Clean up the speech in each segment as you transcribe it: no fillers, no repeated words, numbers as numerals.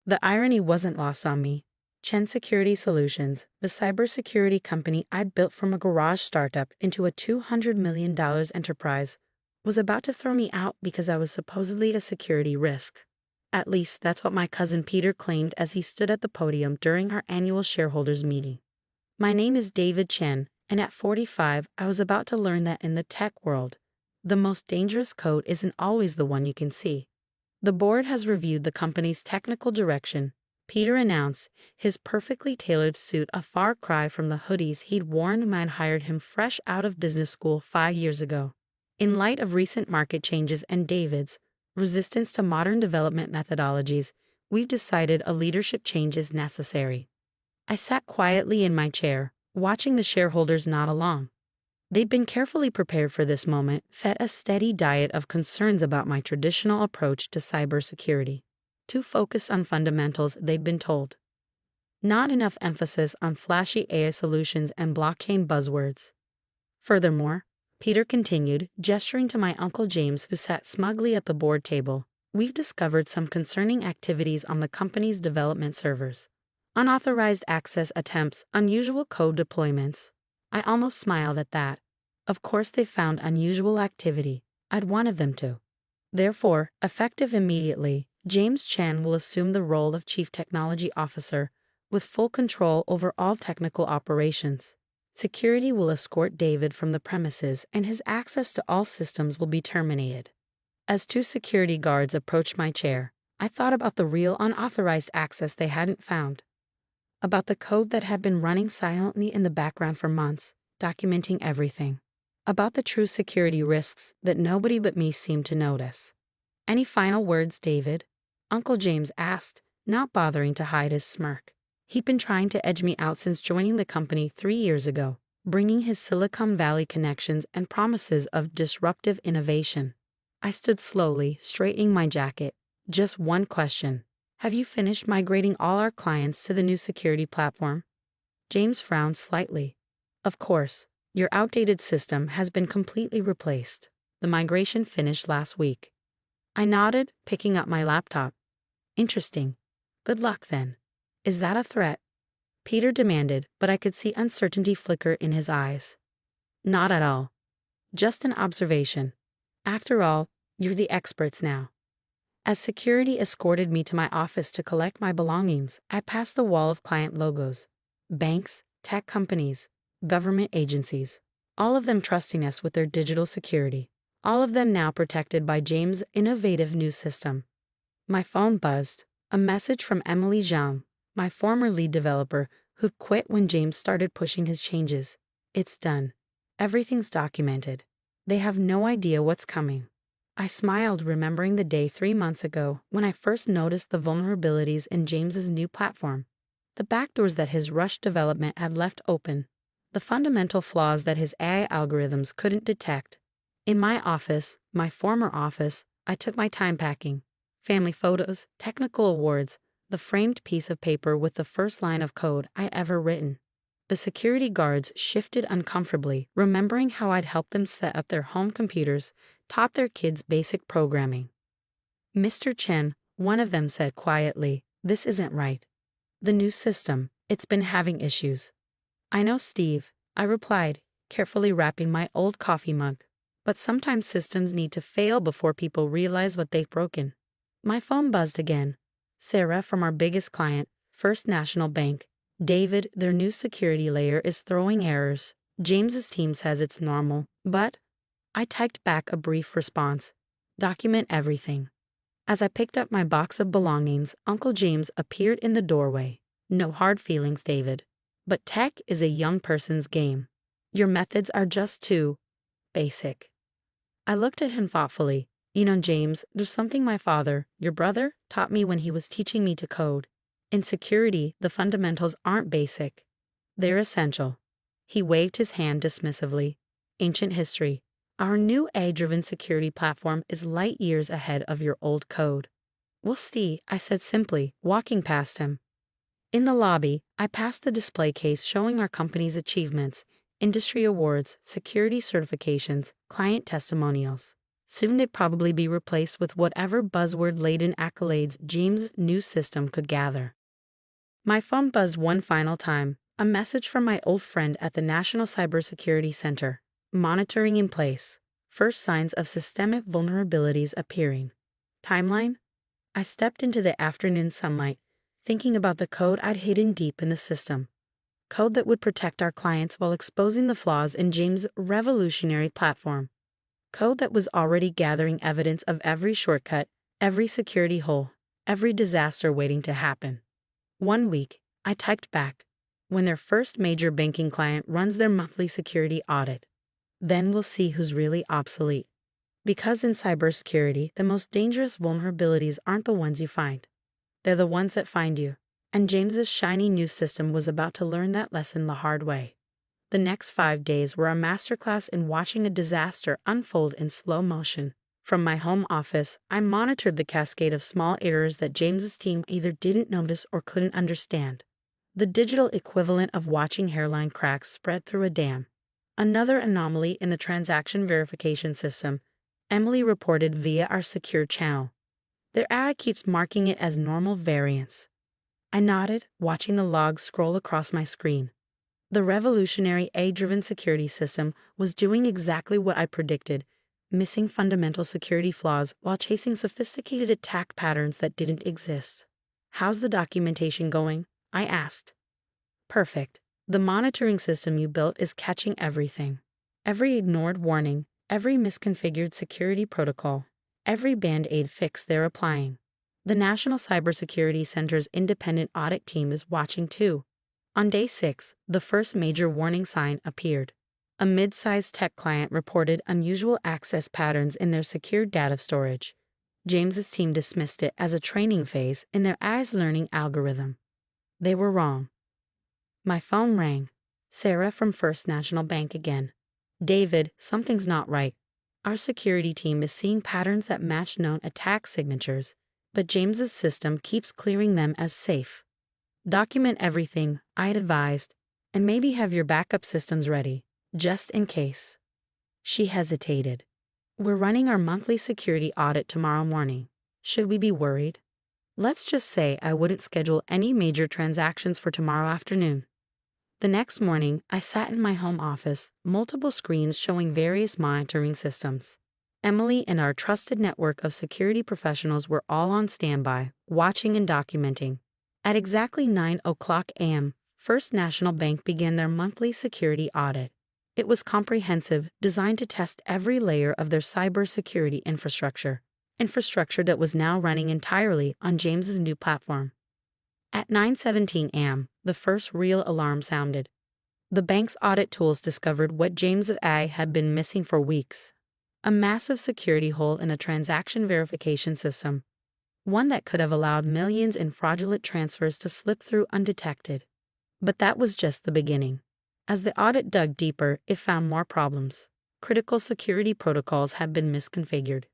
The irony wasn't lost on me. Chen Security Solutions, the cybersecurity company I built from a garage startup into a $200 million enterprise, was about to throw me out because I was supposedly a security risk. At least that's what my cousin Peter claimed as he stood at the podium during our annual shareholders meeting. My name is David Chen, and at 45, I was about to learn that in the tech world, the most dangerous code isn't always the one you can see. The board has reviewed the company's technical direction, Peter announced, his perfectly tailored suit a far cry from the hoodies he'd worn when I'd hired him fresh out of business school 5 years ago. In light of recent market changes and David's resistance to modern development methodologies, we've decided a leadership change is necessary. I sat quietly in my chair, watching the shareholders nod along. They'd been carefully prepared for this moment, fed a steady diet of concerns about my traditional approach to cybersecurity. Too focused on fundamentals, they'd been told. Not enough emphasis on flashy AI solutions and blockchain buzzwords. Furthermore, Peter continued, gesturing to my Uncle James who sat smugly at the board table, we've discovered some concerning activities on the company's development servers. Unauthorized access attempts, unusual code deployments. I almost smiled at that. Of course they found unusual activity. I'd wanted them to. Therefore, effective immediately, James Chen will assume the role of Chief Technology Officer, with full control over all technical operations. Security will escort David from the premises and his access to all systems will be terminated. As 2 security guards approached my chair, I thought about the real unauthorized access they hadn't found. About the code that had been running silently in the background for months, documenting everything. About the true security risks that nobody but me seemed to notice. Any final words, David? Uncle James asked, not bothering to hide his smirk. He'd been trying to edge me out since joining the company 3 years ago, bringing his Silicon Valley connections and promises of disruptive innovation. I stood slowly, straightening my jacket. Just one question. Have you finished migrating all our clients to the new security platform? James frowned slightly. Of course, your outdated system has been completely replaced. The migration finished last week. I nodded, picking up my laptop. Interesting. Good luck then. Is that a threat? Peter demanded, but I could see uncertainty flicker in his eyes. Not at all. Just an observation. After all, you're the experts now. As security escorted me to my office to collect my belongings, I passed the wall of client logos. Banks, tech companies, government agencies, all of them trusting us with their digital security. All of them now protected by James' innovative new system. My phone buzzed. A message from Emily Zhang, my former lead developer, who'd quit when James started pushing his changes. It's done. Everything's documented. They have no idea what's coming. I smiled, remembering the day 3 months ago when I first noticed the vulnerabilities in James's new platform. The backdoors that his rushed development had left open. The fundamental flaws that his AI algorithms couldn't detect. In my office, my former office, I took my time packing. Family photos, technical awards, the framed piece of paper with the first line of code I ever written. The security guards shifted uncomfortably, remembering how I'd helped them set up their home computers, taught their kids basic programming. Mr. Chen, one of them said quietly, this isn't right. The new system, it's been having issues. I know, Steve, I replied, carefully wrapping my old coffee mug. But sometimes systems need to fail before people realize what they've broken. My phone buzzed again. Sarah from our biggest client, First National Bank. David, their new security layer is throwing errors. James's team says it's normal, but I typed back a brief response. Document everything. As I picked up my box of belongings, Uncle James appeared in the doorway. No hard feelings, David. But tech is a young person's game. Your methods are just too basic. I looked at him thoughtfully. You know, James, there's something my father, your brother, taught me when he was teaching me to code. In security, the fundamentals aren't basic. They're essential. He waved his hand dismissively. Ancient history. Our new AI-driven security platform is light years ahead of your old code. We'll see, I said simply, walking past him. In the lobby, I passed the display case showing our company's achievements, industry awards, security certifications, client testimonials. Soon they'd probably be replaced with whatever buzzword-laden accolades James' new system could gather. My phone buzzed one final time, a message from my old friend at the National Cybersecurity Center. Monitoring in place. First signs of systemic vulnerabilities appearing. Timeline? I stepped into the afternoon sunlight, thinking about the code I'd hidden deep in the system. Code that would protect our clients while exposing the flaws in James' revolutionary platform. Code that was already gathering evidence of every shortcut, every security hole, every disaster waiting to happen. 1 week, I typed back, when their first major banking client runs their monthly security audit. Then we'll see who's really obsolete. Because in cybersecurity, the most dangerous vulnerabilities aren't the ones you find. They're the ones that find you. And James's shiny new system was about to learn that lesson the hard way. The next 5 days were a masterclass in watching a disaster unfold in slow motion. From my home office, I monitored the cascade of small errors that James's team either didn't notice or couldn't understand. The digital equivalent of watching hairline cracks spread through a dam. Another anomaly in the transaction verification system, Emily reported via our secure channel. Their AI keeps marking it as normal variance. I nodded, watching the logs scroll across my screen. The revolutionary AI-driven security system was doing exactly what I predicted, missing fundamental security flaws while chasing sophisticated attack patterns that didn't exist. "How's the documentation going?" I asked. "Perfect. The monitoring system you built is catching everything. Every ignored warning, every misconfigured security protocol, every band-aid fix they're applying. The National Cybersecurity Center's independent audit team is watching too." On day 6, the first major warning sign appeared. A mid-sized tech client reported unusual access patterns in their secure data storage. James's team dismissed it as a training phase in their AI's learning algorithm. They were wrong. My phone rang. Sarah from First National Bank again. "David, something's not right. Our security team is seeing patterns that match known attack signatures, but James's system keeps clearing them as safe. Document everything," I had advised, "and maybe have your backup systems ready, just in case." She hesitated. "We're running our monthly security audit tomorrow morning. Should we be worried?" Let's just say I wouldn't schedule any major transactions for tomorrow afternoon. The next morning, I sat in my home office, multiple screens showing various monitoring systems. Emily and our trusted network of security professionals were all on standby, watching and documenting. At exactly 9:00 a.m., First National Bank began their monthly security audit. It was comprehensive, designed to test every layer of their cybersecurity infrastructure that was now running entirely on James's new platform. At 9:17 a.m., the first real alarm sounded. The bank's audit tools discovered what James's AI had been missing for weeks: a massive security hole in a transaction verification system, one that could have allowed millions in fraudulent transfers to slip through undetected. But that was just the beginning. As the audit dug deeper, it found more problems. Critical security protocols had been misconfigured.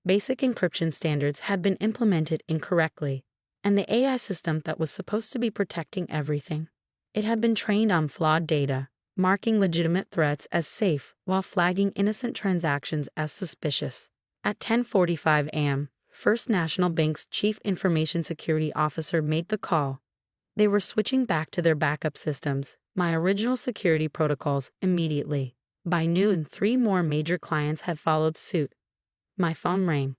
Basic encryption standards had been implemented incorrectly, and the AI system that was supposed to be protecting everything, it had been trained on flawed data, marking legitimate threats as safe while flagging innocent transactions as suspicious. At 10:45 a.m., First National Bank's Chief Information Security Officer made the call. They were switching back to their backup systems, my original security protocols, immediately. By noon, 3 more major clients had followed suit. My phone rang.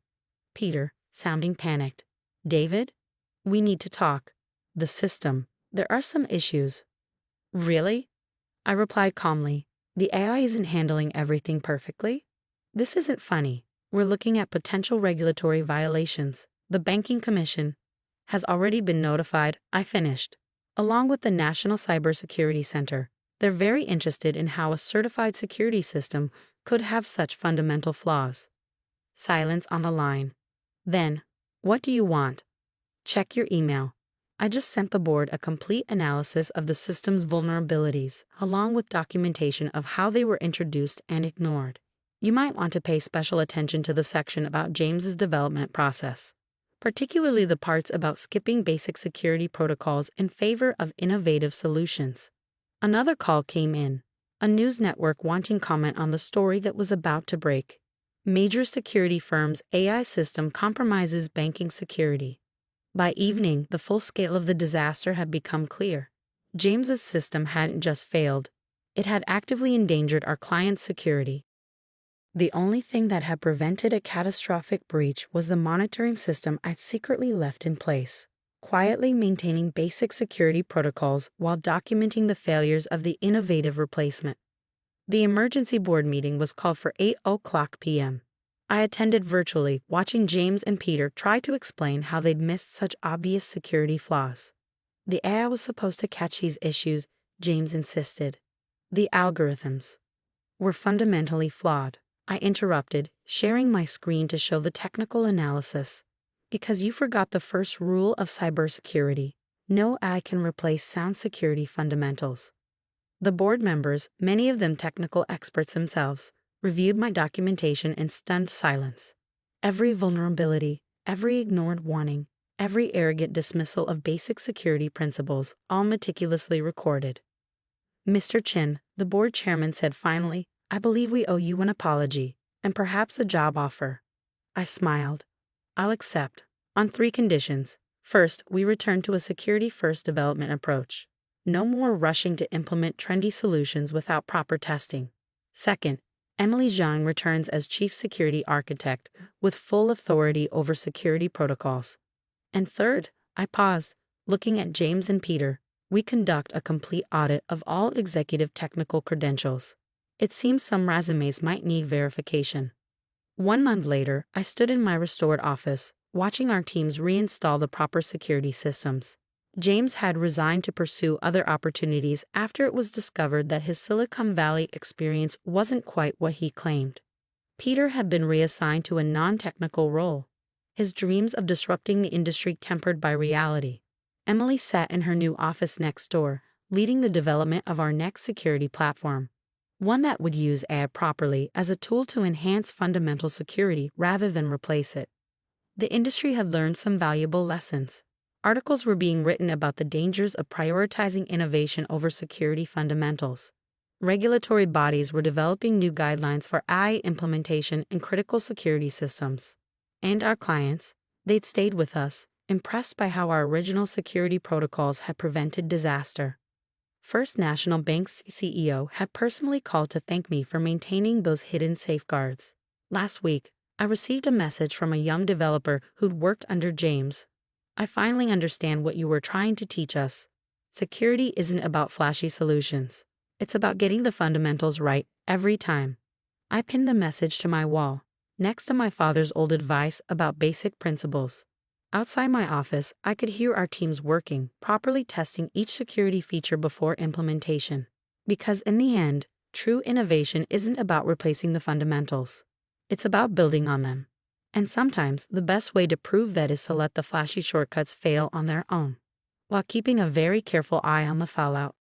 Peter, sounding panicked. "David? We need to talk. The system. There are some issues." "Really?" I replied calmly. "The AI isn't handling everything perfectly. This isn't funny. We're looking at potential regulatory violations. The Banking Commission has already been notified," I finished, "along with the National Cybersecurity Center. They're very interested in how a certified security system could have such fundamental flaws." Silence on the line. Then, "What do you want?" "Check your email. I just sent the board a complete analysis of the system's vulnerabilities, along with documentation of how they were introduced and ignored. You might want to pay special attention to the section about James's development process, particularly the parts about skipping basic security protocols in favor of innovative solutions." Another call came in, a news network wanting comment on the story that was about to break. Major security firms' AI system compromises banking security. By evening, the full scale of the disaster had become clear. James's system hadn't just failed, it had actively endangered our client's security. The only thing that had prevented a catastrophic breach was the monitoring system I'd secretly left in place, quietly maintaining basic security protocols while documenting the failures of the innovative replacement. The emergency board meeting was called for 8:00 p.m. I attended virtually, watching James and Peter try to explain how they'd missed such obvious security flaws. The AI was supposed to catch these issues, James insisted. The algorithms were fundamentally flawed. I interrupted, sharing my screen to show the technical analysis. Because you forgot the first rule of cybersecurity. No AI can replace sound security fundamentals. The board members, many of them technical experts themselves, reviewed my documentation in stunned silence. Every vulnerability, every ignored warning, every arrogant dismissal of basic security principles, all meticulously recorded. Mr. Chin, the board chairman said finally, I believe we owe you an apology, and perhaps a job offer. I smiled. I'll accept, on 3 conditions. First, we return to a security-first development approach. No more rushing to implement trendy solutions without proper testing. Second, Emily Zhang returns as Chief Security Architect with full authority over security protocols. And third, I paused, looking at James and Peter. We conduct a complete audit of all executive technical credentials. It seems some resumes might need verification. 1 month later, I stood in my restored office, watching our teams reinstall the proper security systems. James had resigned to pursue other opportunities after it was discovered that his Silicon Valley experience wasn't quite what he claimed. Peter had been reassigned to a non-technical role, his dreams of disrupting the industry tempered by reality. Emily sat in her new office next door, leading the development of our next security platform, one that would use AI properly as a tool to enhance fundamental security rather than replace it. The industry had learned some valuable lessons. Articles were being written about the dangers of prioritizing innovation over security fundamentals. Regulatory bodies were developing new guidelines for AI implementation in critical security systems. And our clients, they'd stayed with us, impressed by how our original security protocols had prevented disaster. First National Bank's CEO had personally called to thank me for maintaining those hidden safeguards. Last week, I received a message from a young developer who'd worked under James. I finally understand what you were trying to teach us. Security isn't about flashy solutions. It's about getting the fundamentals right every time. I pinned the message to my wall, next to my father's old advice about basic principles. Outside my office, I could hear our teams working, properly testing each security feature before implementation. Because in the end, true innovation isn't about replacing the fundamentals. It's about building on them. And sometimes the best way to prove that is to let the flashy shortcuts fail on their own, while keeping a very careful eye on the fallout.